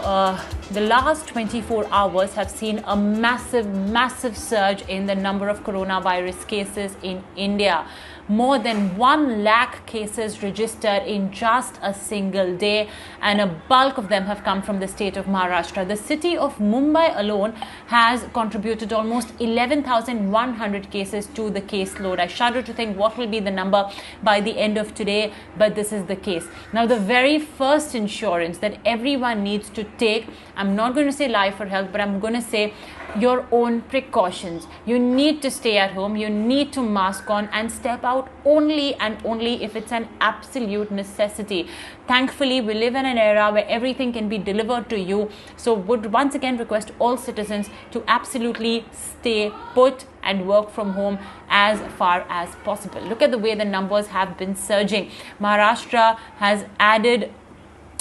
the last 24 hours have seen a massive surge in the number of coronavirus cases in India. More than 1 lakh cases registered in just a single day, and a bulk of them have come from the state of Maharashtra. The city of Mumbai alone has contributed almost 11,100 cases to the caseload. I shudder to think what will be the number by the end of today, but this is the case. Now, the very first insurance that everyone needs to take, I'm not going to say life or health, but I'm going to say your own precautions. You need to stay at home, you need to mask on and step out only and only if it's an absolute necessity. Thankfully, we live in an era where everything can be delivered to you. So would once again request all citizens to absolutely stay put and work from home as far as possible. Look at the way the numbers have been surging. Maharashtra has added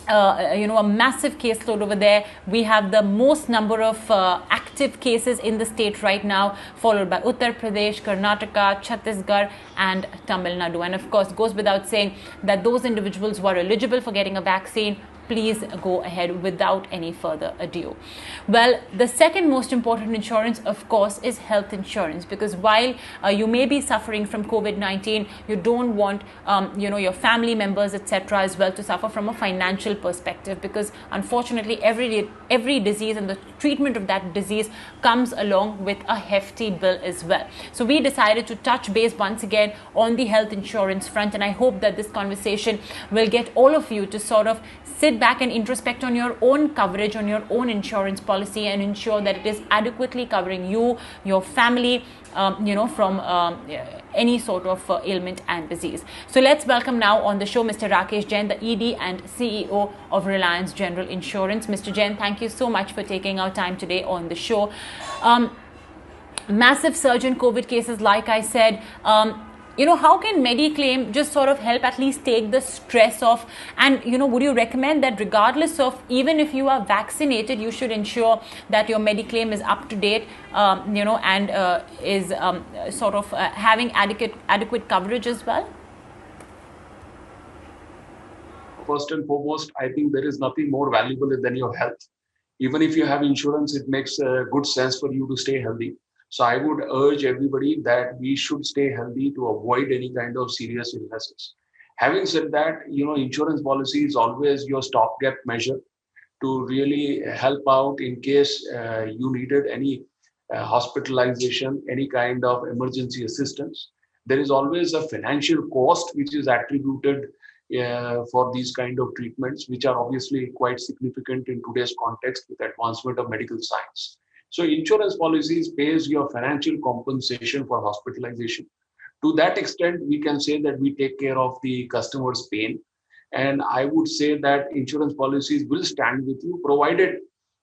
a massive caseload over there. We have the most number of active cases in the state right now, followed by Uttar Pradesh, Karnataka, Chhattisgarh and Tamil Nadu. And of course, goes without saying that those individuals who are eligible for getting a vaccine, please go ahead without any further ado. Well, the second most important insurance, of course, is health insurance, because while you may be suffering from COVID-19, you don't want your family members, etc., as well to suffer from a financial perspective, because unfortunately every disease and the treatment of that disease comes along with a hefty bill as well. So we decided to touch base once again on the health insurance front, and I hope that this conversation will get all of you to sort of sit back and introspect on your own coverage, on your own insurance policy, and ensure that it is adequately covering you, your family, from any sort of ailment and disease. So let's welcome now on the show Mr. Rakesh Jain, the ED and CEO of Reliance General Insurance. Mr. Jain, thank you so much for taking our time today on the show. Massive surge in COVID cases, like I said. How can Mediclaim just sort of help at least take the stress off? And, would you recommend that regardless of, even if you are vaccinated, you should ensure that your Mediclaim is up to date, and is having adequate coverage as well? First and foremost, I think there is nothing more valuable than your health. Even if you have insurance, it makes good sense for you to stay healthy. So I would urge everybody that we should stay healthy to avoid any kind of serious illnesses. Having said that, insurance policy is always your stopgap measure to really help out in case you needed any hospitalization, any kind of emergency assistance. There is always a financial cost which is attributed for these kind of treatments, which are obviously quite significant in today's context with advancement of medical science. So insurance policies pays your financial compensation for hospitalization. To that extent, we can say that we take care of the customer's pain. And I would say that insurance policies will stand with you, provided,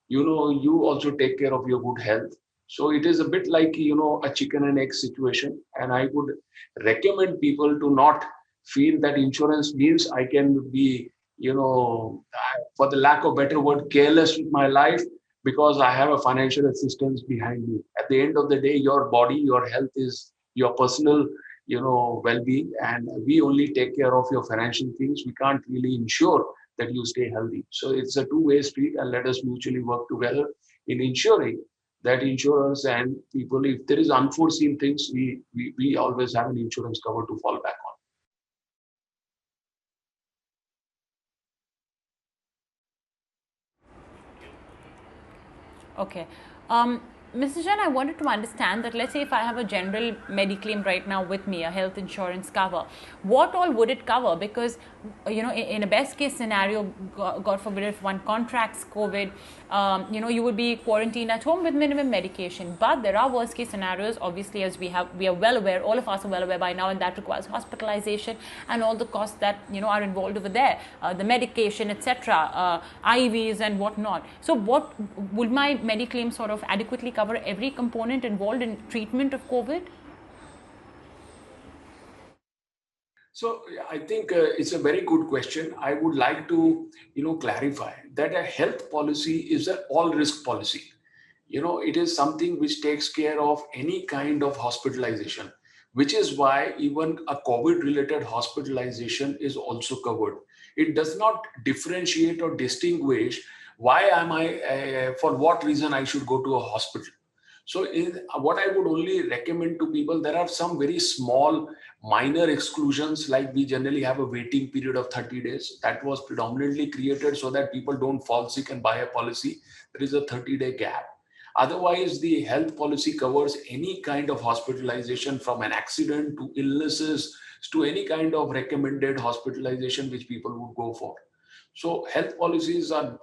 you also take care of your good health. So it is a bit like, a chicken and egg situation. And I would recommend people to not feel that insurance means I can be, for the lack of better word, careless with my life, because I have a financial assistance behind me. At the end of the day, your body, your health is your personal, well-being, and we only take care of your financial things. We can't really ensure that you stay healthy. So it's a two-way street, and let us mutually work together in ensuring that insurance and people, if there is unforeseen things, we always have an insurance cover to fall back on. Okay. Mr. Jain, I wanted to understand that, let's say if I have a general Mediclaim right now with me, a health insurance cover, what all would it cover? Because, in a best case scenario, God forbid, if one contracts COVID, you would be quarantined at home with minimum medication. But there are worst case scenarios, obviously, as we are well aware, all of us are well aware by now, and that requires hospitalization and all the costs that, are involved over there, the medication, etc., IVs and whatnot. So what would my Mediclaim sort of adequately cover every component involved in treatment of COVID? So I think it's a very good question. I would like to, clarify that a health policy is an all-risk policy. It is something which takes care of any kind of hospitalization, which is why even a COVID-related hospitalization is also covered. It does not differentiate or distinguish why am I, for what reason I should go to a hospital. So what I would only recommend to people, there are some very small minor exclusions, like we generally have a waiting period of 30 days. That was predominantly created so that people don't fall sick and buy a policy. There is a 30-day gap. Otherwise, the health policy covers any kind of hospitalization, from an accident to illnesses to any kind of recommended hospitalization which people would go for. So health policies are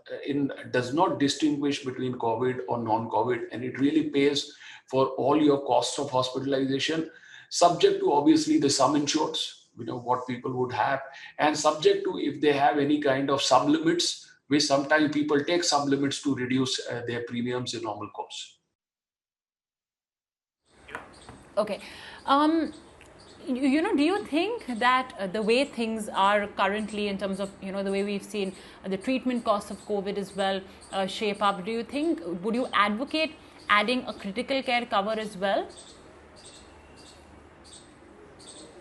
does not distinguish between COVID or non-COVID, and it really pays for all your costs of hospitalization, subject to obviously the sum insureds, what people would have, and subject to if they have any kind of sublimits, which sometimes people take sublimits to reduce their premiums in normal course. Okay. Do you think that the way things are currently, in terms of the way we've seen the treatment costs of COVID as well shape up, would you advocate adding a critical care cover as well?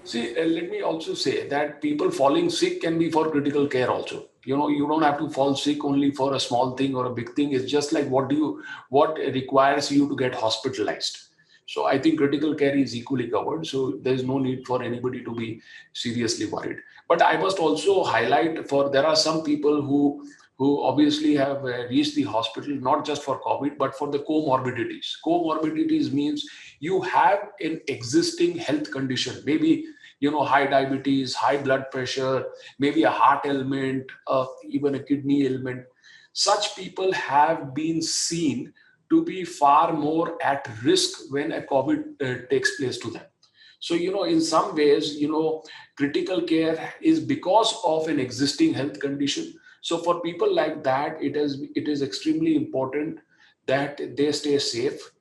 See, let me also say that people falling sick can be for critical care also. You don't have to fall sick only for a small thing or a big thing. It's just like what requires you to get hospitalized. So I think critical care is equally covered. So there's no need for anybody to be seriously worried. But I must also highlight, there are some people who obviously have reached the hospital, not just for COVID, but for the comorbidities. Comorbidities means you have an existing health condition, maybe high diabetes, high blood pressure, maybe a heart ailment, even a kidney ailment. Such people have been seen to be far more at risk when a COVID takes place to them. So, in some ways, critical care is because of an existing health condition. So for people like that, it is extremely important that they stay safe.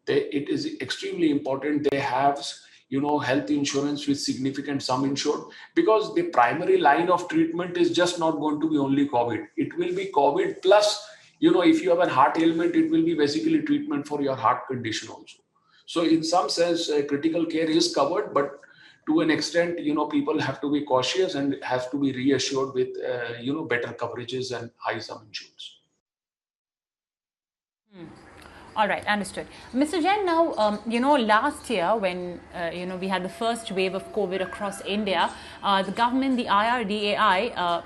It is extremely important they have health insurance with significant sum insured, because the primary line of treatment is just not going to be only COVID. It will be COVID plus, if you have a heart ailment, it will be basically treatment for your heart condition also. So in some sense, critical care is covered, but to an extent, people have to be cautious and have to be reassured with better coverages and high sum insurance. All right, understood. Mr. Jain, now, last year when, we had the first wave of COVID across India, the government, the IRDAI,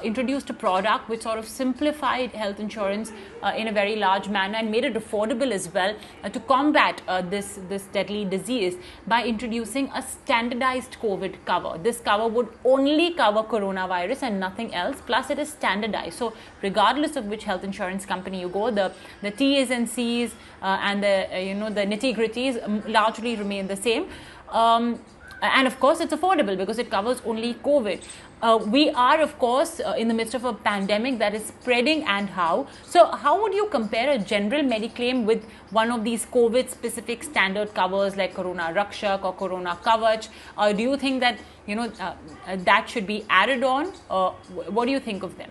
introduced a product which sort of simplified health insurance in a very large manner and made it affordable as well to combat this deadly disease by introducing a standardized COVID cover. This cover would only cover coronavirus and nothing else, plus it is standardized. So regardless of which health insurance company you go, the T's and C's and the nitty-gritties largely remain the same. And of course, it's affordable because it covers only COVID. We are, of course, in the midst of a pandemic that is spreading, and how? So how would you compare a general Mediclaim with one of these COVID-specific standard covers like Corona Rakshak or Corona Kavachh? Do you think that, that should be added on? What do you think of them?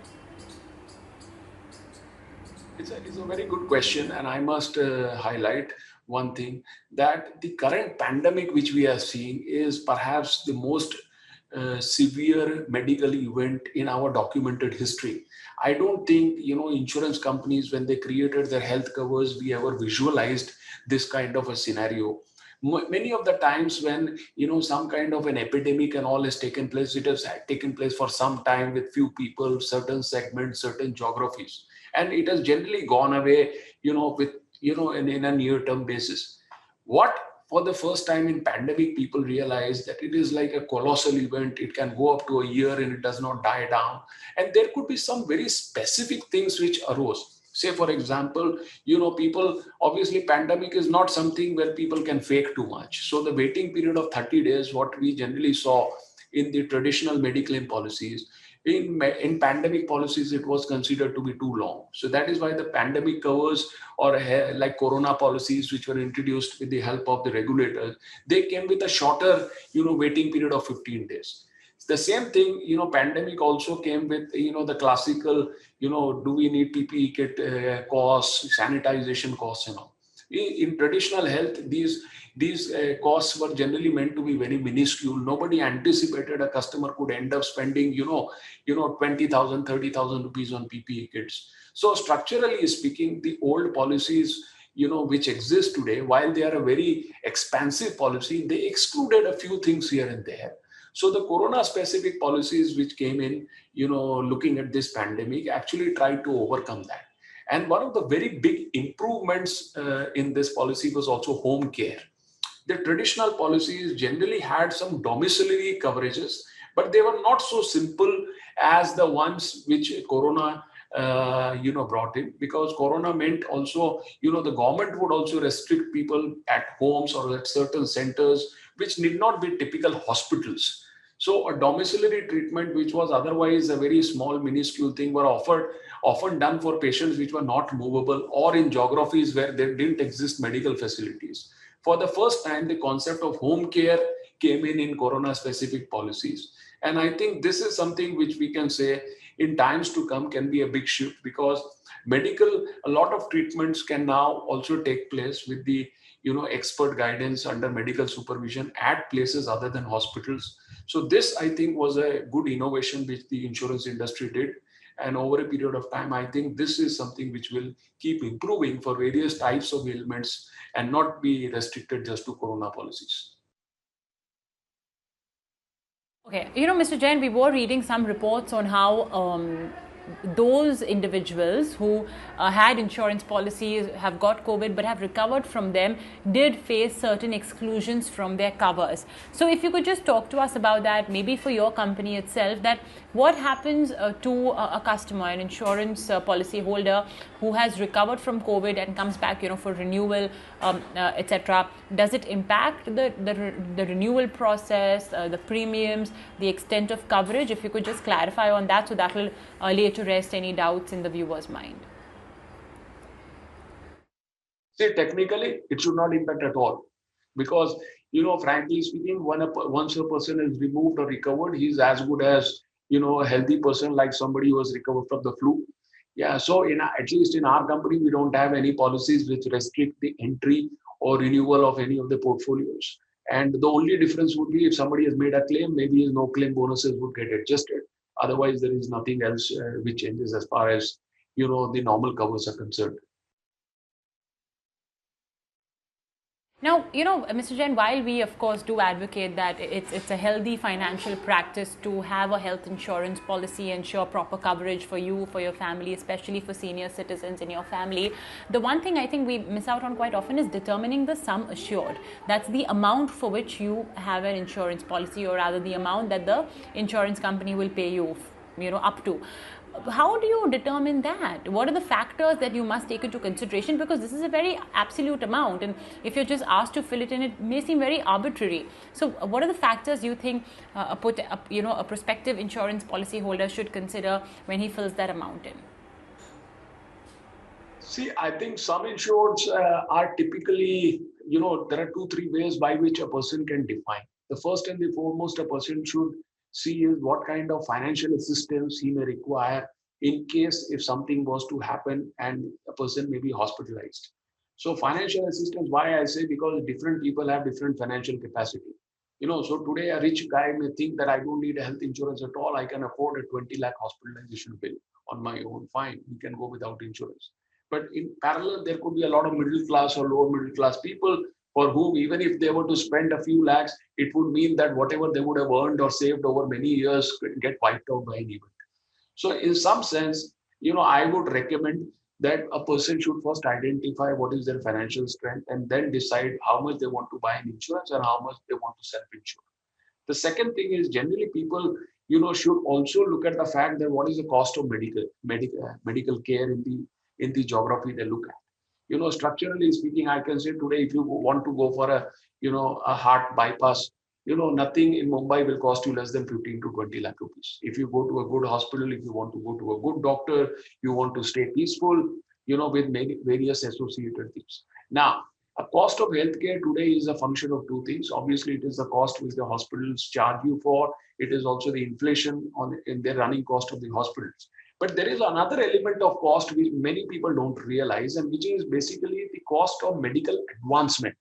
It's a very good question, and I must highlight one thing, that the current pandemic which we are seeing is perhaps the most severe medical event in our documented history. I don't think insurance companies, when they created their health covers, we ever visualized this kind of a scenario. Many of the times when some kind of an epidemic and all has taken place, it has taken place for some time with few people, certain segments, certain geographies, and it has generally gone away with in a near-term basis. What for the first time in pandemic, people realize that it is like a colossal event. It can go up to a year and it does not die down. And there could be some very specific things which arose. Say, for example, people, obviously pandemic is not something where people can fake too much. So the waiting period of 30 days, what we generally saw in the traditional Mediclaim policies, in pandemic policies, it was considered to be too long. So that is why the pandemic covers, or like Corona policies, which were introduced with the help of the regulators, they came with a shorter, waiting period of 15 days. It's the same thing, pandemic also came with, the classical, do we need PPE kit costs, sanitization costs and all. In traditional health, these costs were generally meant to be very minuscule. Nobody anticipated a customer could end up spending 20,000, 30,000 rupees on PPE kits. So structurally speaking, the old policies which exist today, while they are a very expansive policy, they excluded a few things here and there. So the corona specific policies which came in, looking at this pandemic, actually tried to overcome that. And one of the very big improvements in this policy was also home care. The traditional policies generally had some domiciliary coverages, but they were not so simple as the ones which Corona brought in, because Corona meant also, the government would also restrict people at homes or at certain centers, which need not be typical hospitals. So a domiciliary treatment, which was otherwise a very small, minuscule thing, were often done for patients which were not movable or in geographies where there didn't exist medical facilities. For the first time, the concept of home care came in corona-specific policies. And I think this is something which we can say in times to come can be a big shift, because a lot of treatments can now also take place with the expert guidance under medical supervision at places other than hospitals. So this, I think, was a good innovation which the insurance industry did. And over a period of time, I think this is something which will keep improving for various types of ailments and not be restricted just to corona policies. Okay, Mr. Jain, we were reading some reports on how those individuals who had insurance policies, have got COVID but have recovered from them, did face certain exclusions from their covers. So if you could just talk to us about that, maybe for your company itself, that what happens to a customer, an insurance policy holder who has recovered from COVID and comes back, for renewal, etc. Does it impact the renewal process, the premiums, the extent of coverage? If you could just clarify on that, so that will lay to rest any doubts in the viewer's mind. See, technically, it should not impact at all, because, frankly speaking, once a person is removed or recovered, he's as good as, a healthy person, like somebody who has recovered from the flu. Yeah, so at least in our company, we don't have any policies which restrict the entry or renewal of any of the portfolios. And the only difference would be if somebody has made a claim, maybe his no claim bonuses would get adjusted. Otherwise, there is nothing else which changes as far as, the normal covers are concerned. Now, Mr. Jain, while we of course do advocate that it's a healthy financial practice to have a health insurance policy, ensure proper coverage for you, for your family, especially for senior citizens in your family, the one thing I think we miss out on quite often is determining the sum assured. That's the amount for which you have an insurance policy, or rather the amount that the insurance company will pay you, up to. How do you determine that? What are the factors that you must take into consideration? Because this is a very absolute amount, and if you're just asked to fill it in, it may seem very arbitrary. So what are the factors you think a prospective insurance policy holder should consider when he fills that amount in? See, I think some insureds are typically, there are 2-3 ways by which a person can define. The first and the foremost a person should see is what kind of financial assistance he may require in case if something was to happen and a person may be hospitalized. So financial assistance, why I say, because different people have different financial capacity. So today a rich guy may think that I don't need a health insurance at all. I can afford a 20 lakh hospitalization bill on my own. Fine, we can go without insurance. But in parallel, there could be a lot of middle class or lower middle class people for whom, even if they were to spend a few lakhs, it would mean that whatever they would have earned or saved over many years could get wiped out by an event. So in some sense, I would recommend that a person should first identify what is their financial strength and then decide how much they want to buy an insurance and how much they want to self-insure. The second thing is, generally people, should also look at the fact that what is the cost of medical care in the geography they look at. Structurally speaking, I can say today, if you want to go for a heart bypass, nothing in Mumbai will cost you less than 15 to 20 lakh rupees. If you go to a good hospital, if you want to go to a good doctor, you want to stay peaceful, with many various associated things. Now, a cost of healthcare today is a function of two things. Obviously, it is the cost which the hospitals charge you for. It is also the inflation in the running cost of the hospitals. But there is another element of cost which many people don't realize, and which is basically the cost of medical advancement.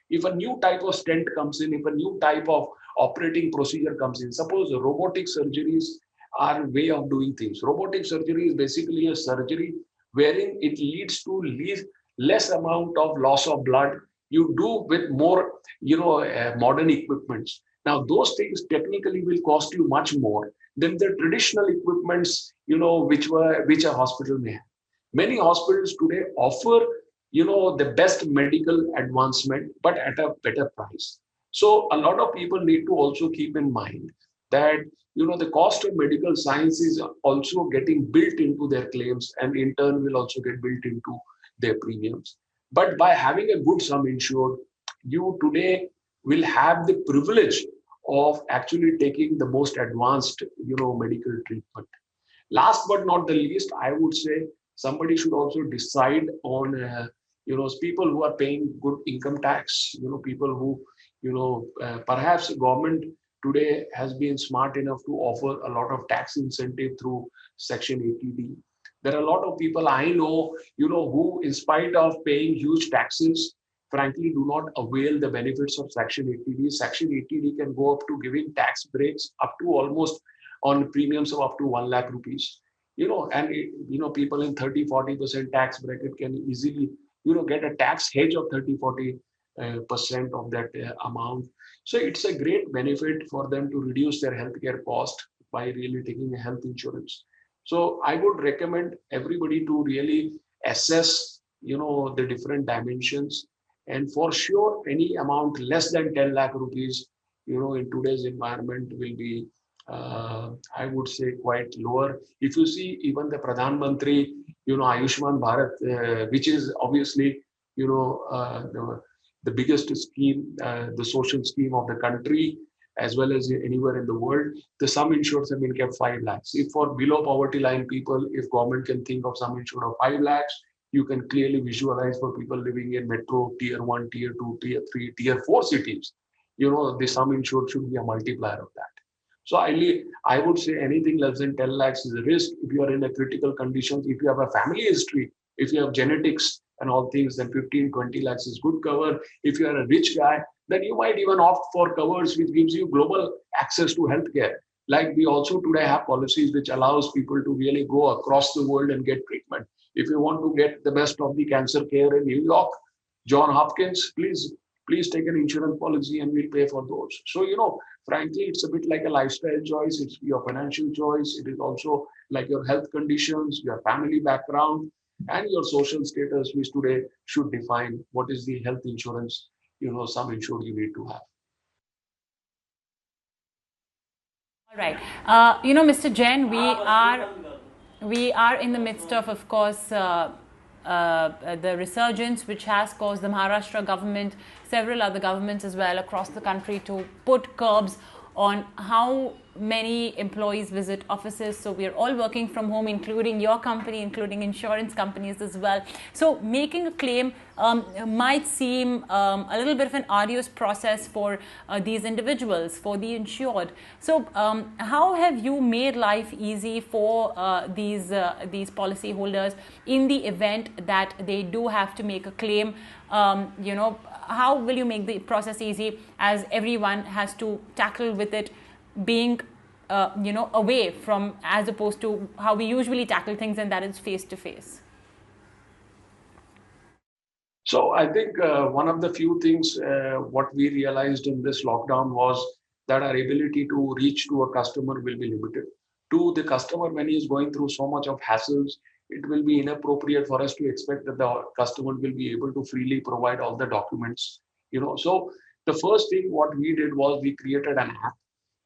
If a new type of stent comes in, if a new type of operating procedure comes in, suppose robotic surgeries are a way of doing things. Robotic surgery is basically a surgery wherein it leads to less amount of loss of blood. You do with more, modern equipments. Now, those things technically will cost you much more than the traditional equipments, which a hospital may have. Many hospitals today offer, the best medical advancement, but at a better price. So a lot of people need to also keep in mind that, the cost of medical science is also getting built into their claims, and in turn will also get built into their premiums. But by having a good sum insured, you today will have the privilege of actually taking the most advanced, medical treatment. Last but not the least, I would say somebody should also decide on, people who are paying good income tax, people who, perhaps government today has been smart enough to offer a lot of tax incentive through Section 80D. There are a lot of people I know, who in spite of paying huge taxes, frankly, do not avail the benefits of Section 80D. Section 80D can go up to giving tax breaks up to almost on premiums of up to 1 lakh rupees. And people in 30-40% tax bracket can easily, get a tax hedge of 30-40% of that amount. So it's a great benefit for them to reduce their healthcare cost by really taking a health insurance. So I would recommend everybody to really assess, the different dimensions. And for sure, any amount less than 10 lakh rupees, in today's environment will be, I would say, quite lower. If you see even the Pradhan Mantri, Ayushman Bharat, which is obviously, the biggest scheme, the social scheme of the country, as well as anywhere in the world, the sum insureds have been kept 5 lakhs. If for below poverty line people, if government can think of sum insured of 5 lakhs, you can clearly visualize for people living in metro, tier 1, tier 2, tier 3, tier 4 cities, the sum insured should be a multiplier of that. So I would say anything less than 10 lakhs is a risk. If you are in a critical condition, if you have a family history, if you have genetics and all things, then 15-20 lakhs is good cover. If you are a rich guy, then you might even opt for covers which gives you global access to healthcare. Like we also today have policies which allows people to really go across the world and get treatment. If you want to get the best of the cancer care in New York, John Hopkins, please take an insurance policy and we'll pay for those. So, frankly, it's a bit like a lifestyle choice. It's your financial choice. It is also like your health conditions, your family background, and your social status, which today should define what is the health insurance, sum insured you need to have. All right. Mr. Jain, we are in the midst of course, the resurgence which has caused the Maharashtra government, several other governments as well across the country to put curbs on how many employees visit offices. So we are all working from home, including your company, including insurance companies as well. So making a claim might seem a little bit of an arduous process for these individuals, for the insured. So how have you made life easy for these policyholders in the event that they do have to make a claim? How will you make the process easy, as everyone has to tackle with it being away from, as opposed to how we usually tackle things, and that is face to face? So I think one of the few things what we realized in this lockdown was that our ability to reach to a customer will be limited. To the customer, when he is going through so much of hassles, it will be inappropriate for us to expect that the customer will be able to freely provide all the documents. So the first thing what we did was we created an app,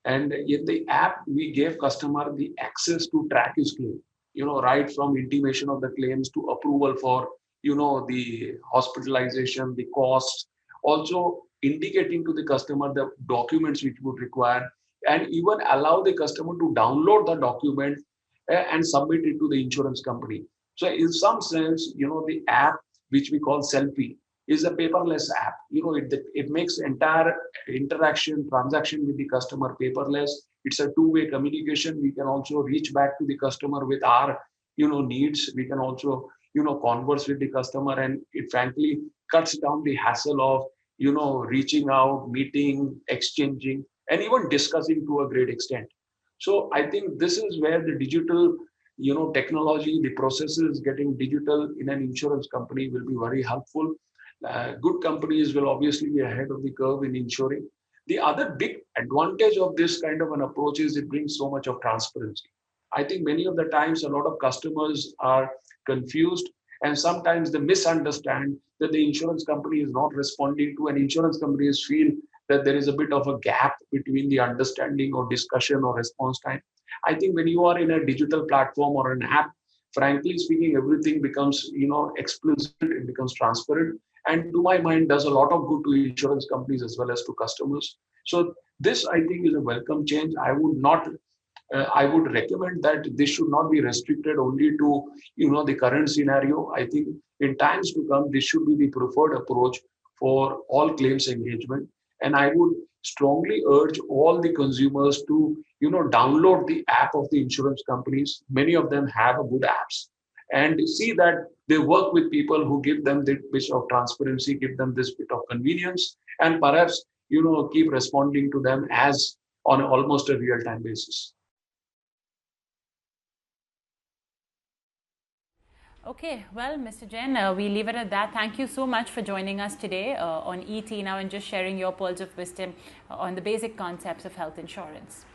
and in the app we gave customer the access to track his claim. Right from intimation of the claims to approval for the hospitalization, the costs, also indicating to the customer the documents which would require, and even allow the customer to download the document and submit it to the insurance company. So in some sense, the app, which we call Selfie, is a paperless app. It makes entire interaction, transaction with the customer paperless. It's a two-way communication. We can also reach back to the customer with our, needs. We can also, converse with the customer, and it frankly cuts down the hassle of, reaching out, meeting, exchanging, and even discussing to a great extent. So I think this is where the digital, technology, the processes getting digital in an insurance company will be very helpful. Good companies will obviously be ahead of the curve in insuring. The other big advantage of this kind of an approach is it brings so much of transparency. I think many of the times a lot of customers are confused, and sometimes they misunderstand that the insurance company is not responding to, and insurance companies feel that there is a bit of a gap between the understanding or discussion or response time. I think when you are in a digital platform or an app, frankly speaking, everything becomes, explicit, it becomes transparent, and to my mind does a lot of good to insurance companies as well as to customers. So this, I think, is a welcome change. I would recommend that this should not be restricted only to, the current scenario. I think in times to come, this should be the preferred approach for all claims engagement. And I would strongly urge all the consumers to, download the app of the insurance companies. Many of them have a good apps, and see that they work with people who give them this bit of transparency, give them this bit of convenience, and perhaps, keep responding to them as on almost a real-time basis. Okay, well, Mr. Jain, we leave it at that. Thank you so much for joining us today on ET Now and just sharing your pearls of wisdom on the basic concepts of health insurance.